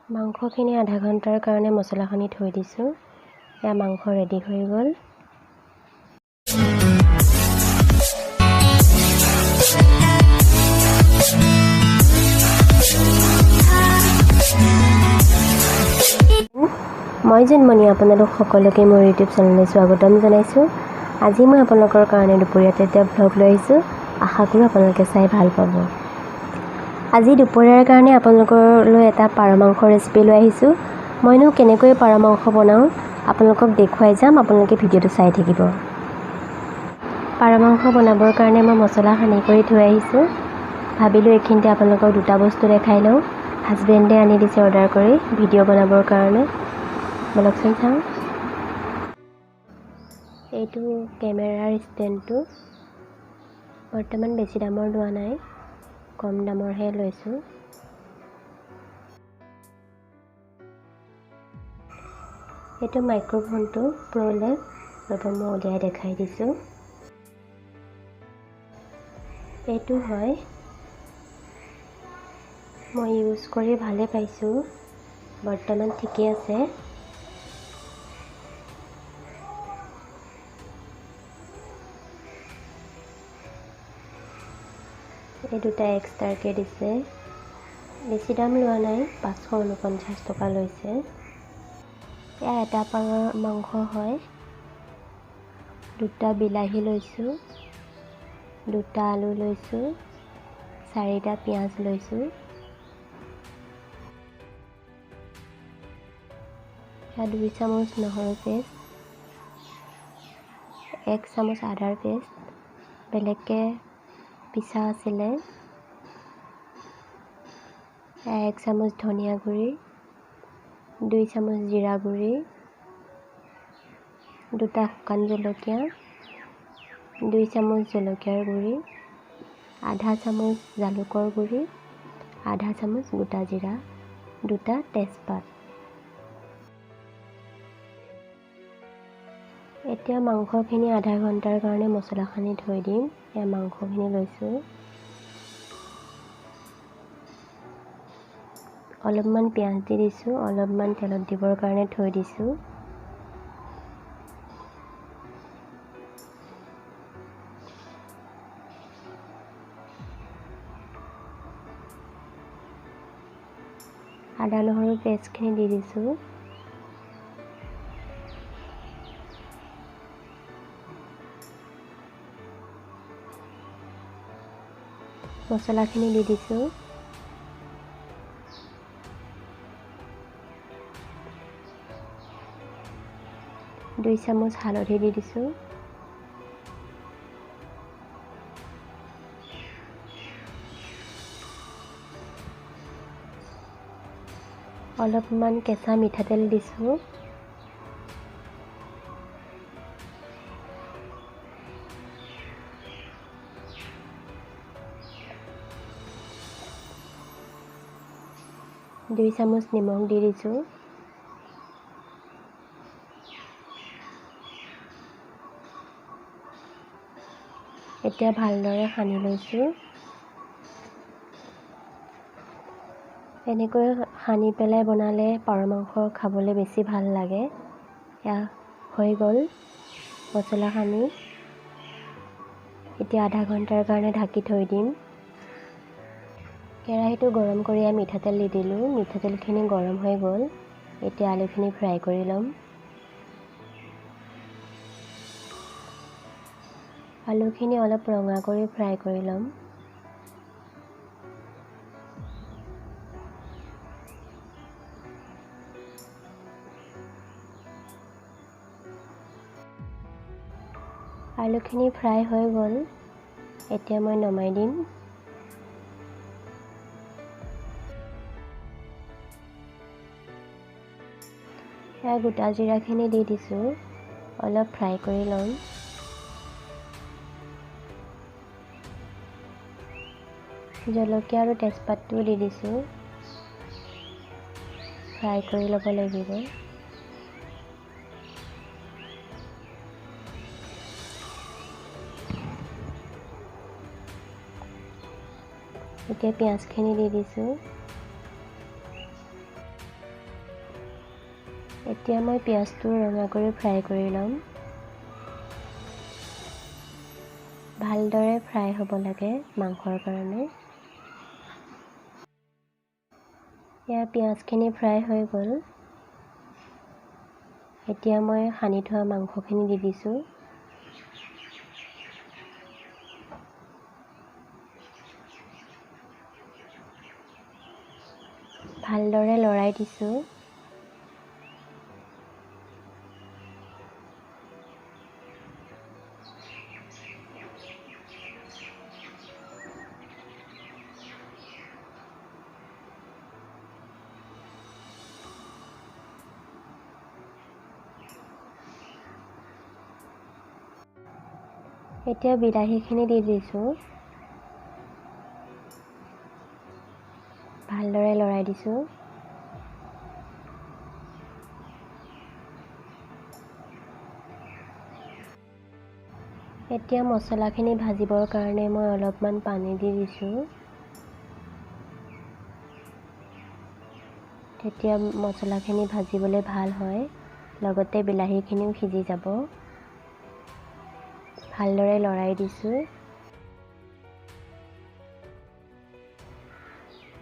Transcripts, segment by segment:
মাংসখিনি আধা ঘণ্টাৰ কাৰণে মছলাখিনি থৈ দিছোঁ। এয়া মাংস ৰেডি হৈ গ'ল। মই জন্মনি আপোনালোক সকলোকে মোৰ ইউটিউব চেনেললৈ স্বাগতম জনাইছোঁ। আজি মই আপোনালোকৰ কাৰণে দুপৰীয়াতে এটা ভ্লগ লৈ আহিছোঁ। আশা কৰোঁ আপোনালোকে চাই ভাল পাব। আজি দুপৰীয়াৰ কাৰণে আপোনালোকলৈ এটা পাৰ মাংস ৰেচিপি লৈ আহিছোঁ। মইনো কেনেকৈ পাৰ মাংস বনাওঁ আপোনালোকক দেখুৱাই যাম, আপোনালোকে ভিডিঅ'টো চাই থাকিব। পাৰ মাংস বনাবৰ কাৰণে মই মছলা সানি কৰি থৈ আহিছোঁ। ভাবিলোঁ এইখিনিতে আপোনালোকক দুটা বস্তু দেখাই লওঁ। হাজবেণ্ডে আনি দিছে অৰ্ডাৰ কৰি ভিডিঅ' বনাবৰ কাৰণে। বলকচোন চাওঁ। এইটো কেমেৰাৰ ষ্টেণ্ডটো বৰ্তমান বেছি দামৰ লোৱা নাই, কম দামৰহে লৈছোঁ। এইটো মাইক্ৰফোনটো প্ৰ'লেপ, ৰ'ব মই উলিয়াই দেখাই দিছোঁ। এইটো হয়, মই ইউজ কৰি ভালে পাইছোঁ, বৰ্তমান ঠিকে আছে। এই দুটা এক্সট্ৰাকৈ দিছে, বেছি দাম লোৱা নাই, 549 টকা লৈছে। এয়া এটা পাৰৰ মাংস হয়। দুটা বিলাহী লৈছোঁ, দুটা আলু লৈছোঁ, 4টা পিঁয়াজ লৈছোঁ। এয়া 2 চামুচ নহৰু পেষ্ট, 1 চামুচ আদাৰ পেষ্ট বেলেগকৈ পিছা আছিলে। 1 চামুচ ধনিয়া গুড়ি, 2 চামুচ জিৰা গুড়ি, 2টা শুকান জলকীয়া, 2 চামুচ জলকীয়াৰ গুড়ি, আধা চামুচ জালুকৰ গুড়ি, আধা চামুচ গোটা জিৰা, 2টা তেজপাত। এতিয়া মাংসখিনি আধা ঘণ্টাৰ কাৰণে মছলা সানি থৈ দিম। এয়া মাংসখিনি লৈছোঁ। অলপমান পিঁয়াজ দি দিছোঁ, অলপমান তেলত দিবৰ কাৰণে থৈ দিছোঁ। আদা নহৰু পেষ্টখিনি দি দিছোঁ। মছলাখিনি দি দিছোঁ। দুই চামুচ হালধি দি দিছোঁ। অলপমান কেঁচা মিঠাতেল দিছোঁ। দুই চামুচ নিমখ দি দিছোঁ। এতিয়া ভালদৰে সানি লৈছোঁ। এনেকৈ সানি পেলাই বনালে পাৰ মাংস খাবলৈ বেছি ভাল লাগে। এয়া হৈ গ'ল মছলা সানি। এতিয়া আধা ঘণ্টাৰ কাৰণে ঢাকি থৈ দিম। কেৰাহীটো গৰম কৰি মিঠাতেল দি দিলোঁ। মিঠাতেলখিনি গৰম হৈ গ'ল। এতিয়া আলুখিনি ফ্ৰাই কৰি ল'ম। আলুখিনি অলপ ৰঙা কৰি ফ্ৰাই কৰি ল'ম। আলুখিনি ফ্ৰাই হৈ গ'ল। এতিয়া মই নমাই দিম। এয়া গোটা জিৰাখিনি দি দিছোঁ, অলপ ফ্ৰাই কৰি ল'ম। জলকীয়া আৰু তেজপাতটো দি দিছোঁ, ফ্ৰাই কৰি ল'ব লাগিব। এতিয়া পিঁয়াজখিনি দি দিছোঁ। এতিয়া মই পিঁয়াজটো ৰঙা কৰি ফ্ৰাই কৰি ল'ম। ভালদৰে ফ্ৰাই হ'ব লাগে মাংসৰ কাৰণে। এয়া পিঁয়াজখিনি ফ্ৰাই হৈ গ'ল। এতিয়া মই সানি থোৱা মাংসখিনি দি দিছোঁ। ভালদৰে লৰাই দিছোঁ। এতিয়া বিলাহীখিনি দি দিছোঁ। ভালদৰে লৰাই দিছোঁ। এতিয়া মছলাখিনি ভাজিবৰ কাৰণে মই অলপমান পানী দি দিছোঁ। তেতিয়া মছলাখিনি ভাজিবলৈ ভাল হয়, লগতে বিলাহীখিনিও সিজি যাব। ভালদৰে লৰাই দিছোঁ।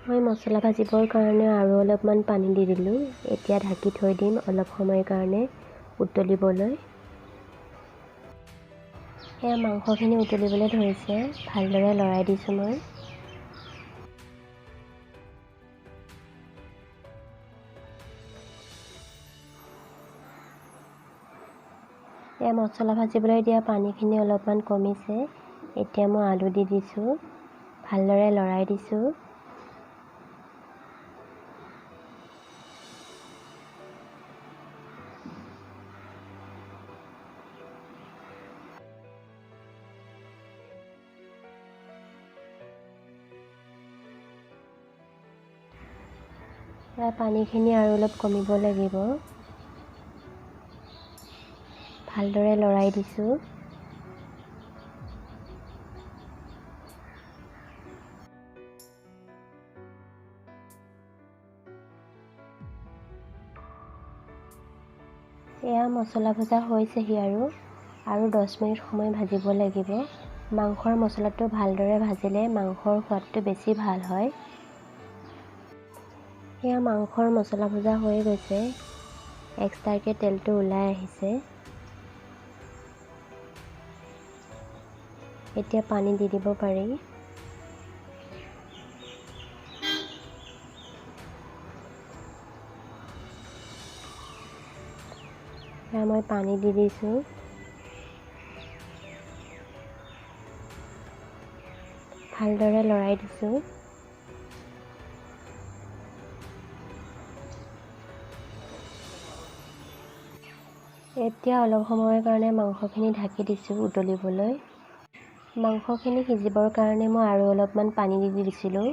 মই মছলা ভাজিবৰ কাৰণে আৰু অলপমান পানী দি দিলোঁ। এতিয়া ঢাকি থৈ দিম অলপ সময়ৰ কাৰণে উতলিবলৈ। এয়া মাংসখিনি উতলিবলৈ ধৰিছে, ভালদৰে লৰাই দিছোঁ মই। এয়া মছলা ভাজিবলৈ দিয়া পানীখিনি অলপমান কমিছে। এতিয়া মই আলু দি দিছোঁ, ভালদৰে লৰাই দিছোঁ। এয়া পানীখিনি আৰু অলপ কমিব লাগিব। ভালদৰে লৰাই দিছোঁ। এয়া মছলা ভজা হৈছেহি আৰু 10 মিনিট সময় ভাজিব লাগিব। মাংসৰ মছলাটো ভালদৰে ভাজিলে মাংসৰ সোৱাদটো বেছি ভাল হয়। এয়া মাংসৰ মছলা ভজা হৈ গৈছে, এক্সট্ৰাকৈ তেলটো ওলাই আহিছে। এতিয়া পানী দি দিব পাৰি। এয়া মই পানী দি দিছোঁ। ভালদৰে লৰাই দিছোঁ। এতিয়া অলপ সময়ৰ কাৰণে মাংসখিনি ঢাকি দিছোঁ উতলিবলৈ। মাংসখিনি সিজিবৰ কাৰণে মই আৰু অলপমান পানী দি দিছিলোঁ।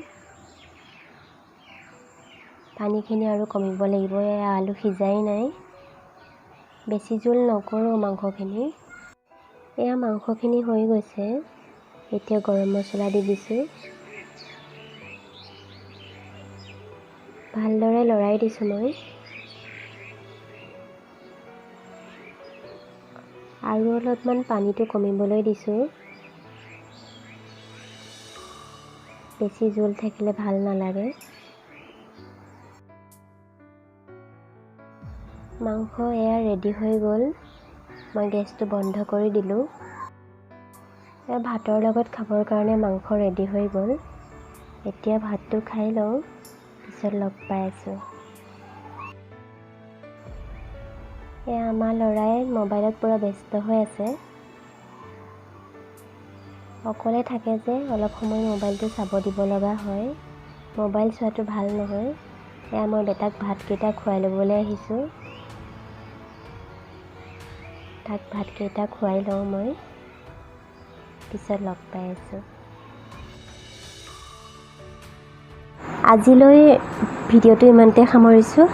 পানীখিনি আৰু কমিব লাগিব, এয়া আলু সিজাই নাই। বেছি জোল নকৰোঁ মাংসখিনি। এয়া মাংসখিনি হৈ গৈছে। এতিয়া গৰম মছলা দি দিছোঁ। ভালদৰে লৰাই দিছোঁ মই। আৰু অলপমান পানীটো কমিবলৈ দিছোঁ। বেছি জোল থাকিলে ভাল নালাগে। মাংস এয়া ৰেডি হৈ গ'ল। মই গেছটো বন্ধ কৰি দিলোঁ। এয়া ভাতৰ লগত খাবৰ কাৰণে মাংস ৰেডি হৈ গ'ল। এতিয়া ভাতটো খাই লওঁ, পিছত লগ পাই আছোঁ। এয়া আমাৰ ল'ৰাই মোবাইলত পুৰা ব্যস্ত হৈ আছে। অকলে থাকে যে অলপ সময় মোবাইলটো চাব দিব লগা হয়। মোবাইল চোৱাটো ভাল নহয়। এয়া মই বেটাক ভাতকেইটা খুৱাই ল'বলৈ আহিছোঁ। তাক ভাতকেইটা খুৱাই লওঁ মই, পিছত লগ পাই আছোঁ। আজিলৈ ভিডিঅ'টো ইমানতে সামৰিছোঁ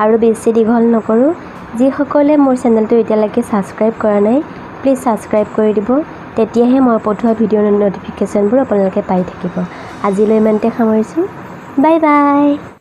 আৰু বেছি দীঘল নকৰোঁ। যিসকলে মোৰ চেনেলটো এতিয়ালৈকে ছাবস্ক্ৰাইব কৰা নাই, প্লিজ ছাবস্ক্ৰাইব কৰি দিব। তেতিয়াহে মই পঠোৱা ভিডিঅ'ৰ ন'টিফিকেশ্যনবোৰ আপোনালোকে পাই থাকিব। আজিলৈ ইমানতে সামৰিছোঁ। Bye bye.